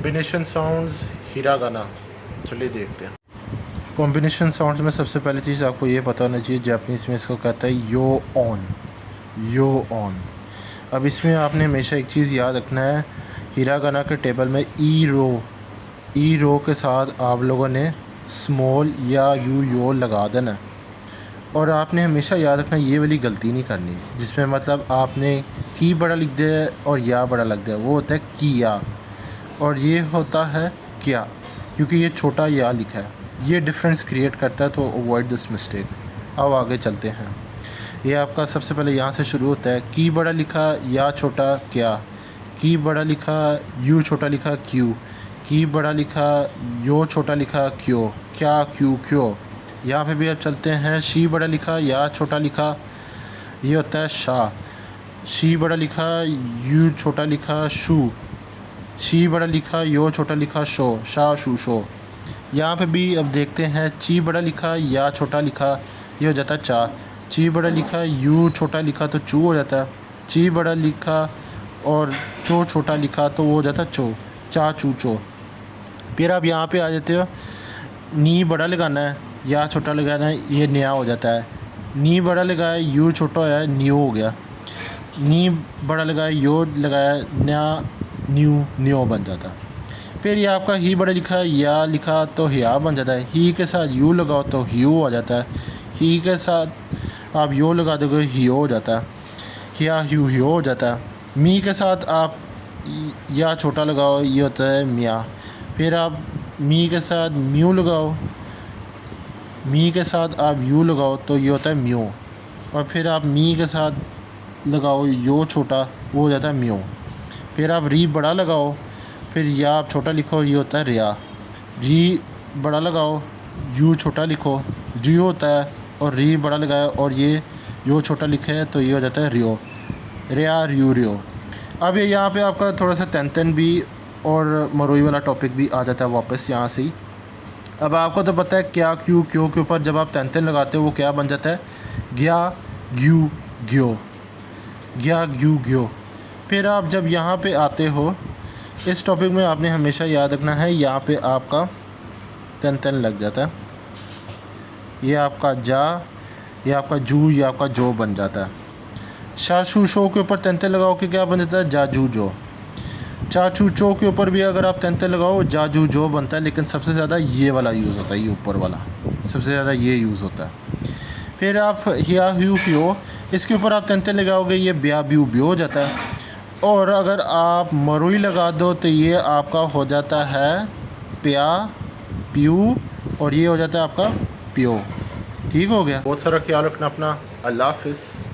Combination sounds hiragana, चलिए देखते हैं। कॉम्बिनेशन साउंड्स में सबसे पहली चीज़ आपको ये पता होना चाहिए, जापानीज़ में इसको कहता है यो ऑन, यो ऑन। अब इसमें आपने हमेशा एक चीज़ याद रखना है, हिरागाना के टेबल में ई रो के साथ आप लोगों ने स्मॉल या यू यो लगा देना। और आपने हमेशा याद रखना ये वाली गलती नहीं करनी, जिसमें मतलब आपने की बड़ा लिख दिया और या बड़ा लग दिया, वो होता है किया, और ये होता है क्या, क्योंकि ये छोटा या लिखा है, ये डिफरेंस क्रिएट करता है। तो अवॉइड दिस मिस्टेक। अब आगे चलते हैं। ये आपका सबसे पहले यहाँ से शुरू होता है, की बड़ा लिखा या छोटा क्या, की बड़ा लिखा यू छोटा लिखा क्यों, की बड़ा लिखा यो छोटा लिखा क्यों, क्या क्यों क्यों। यहाँ पे भी अब चलते हैं, शी बड़ा लिखा या छोटा लिखा, ये होता है शा, शी बड़ा लिखा यू छोटा लिखा शू, शी बड़ा लिखा यो छोटा लिखा शो, शा शू शो। यहाँ पे भी अब देखते हैं, ची बड़ा लिखा या छोटा लिखा, ये हो जाता है चा, ची बड़ा लिखा यू छोटा लिखा तो चू हो जाता है, ची बड़ा लिखा और चो छोटा लिखा तो वो हो जाता है चो, चा चू चो। फिर आप यहाँ पे आ जाते हो, नी बड़ा लगाना है या छोटा लगाना है, ये नया हो जाता है, नी बड़ा लगाया यू छोटा है न्यू हो गया, नी बड़ा लगाया यो लगाया नया न्यू बन जाता है। फिर ये आपका ही बड़ा लिखा या लिखा तो हिया बन जाता है, ही के साथ यू लगाओ तो ह्यू हो जाता है, ही के साथ आप यो लगा दोगे हियो हो जाता है, हिया ह्यू ह्यू हो जाता है। मी के साथ आप या छोटा लगाओ, ये होता है मियाँ। फिर आप मी के साथ म्यू लगाओ, मी के साथ आप यू लगाओ तो ये होता है म्यू, और फिर आप मी के साथ लगाओ यो छोटा, वो हो जाता है म्यू। फिर आप री बड़ा लगाओ, फिर या आप छोटा लिखो, ये होता है रिया, री बड़ा लगाओ यू छोटा लिखो, रियो होता है, और री बड़ा लगाया और ये यो छोटा लिखा है तो ये हो जाता है रियो, रिया रियो रियो। अब ये यहाँ पे आपका थोड़ा सा तन भी और मरोई वाला टॉपिक भी आ जाता है वापस यहाँ से ही। अब आपको तो पता है क्या क्यों क्यों के ऊपर जब आप तन लगाते हो वो क्या बन जाता है, ग्या ग्यू ग्यो, ग्या ग्यू ग्यो। फिर आप जब यहाँ पे आते हो, इस टॉपिक में आपने हमेशा याद रखना है, यहाँ पे आपका तन लग जाता है, ये आपका जा, ये आपका जू, ये आपका जो बन जाता है। शाशू शो के ऊपर तन लगाओ कि क्या बन जाता है, जाजू जो। चाचू चो के ऊपर भी अगर आप तन लगाओ जाजू जो बनता है, लेकिन सबसे ज़्यादा ये वाला यूज़ होता है, ये ऊपर वाला सबसे ज़्यादा ये यूज़ होता है। फिर आप हिया ह्यू फ्यो, इसके ऊपर आप तन लगाओगे, ये ब्या ब्यू ब्यो हो जाता है। और अगर आप मरुई लगा दो तो ये आपका हो जाता है प्या प्यू, और ये हो जाता है आपका प्यो। ठीक हो गया। बहुत सारा ख्याल रखना अपना। अल्लाह हाफिज़।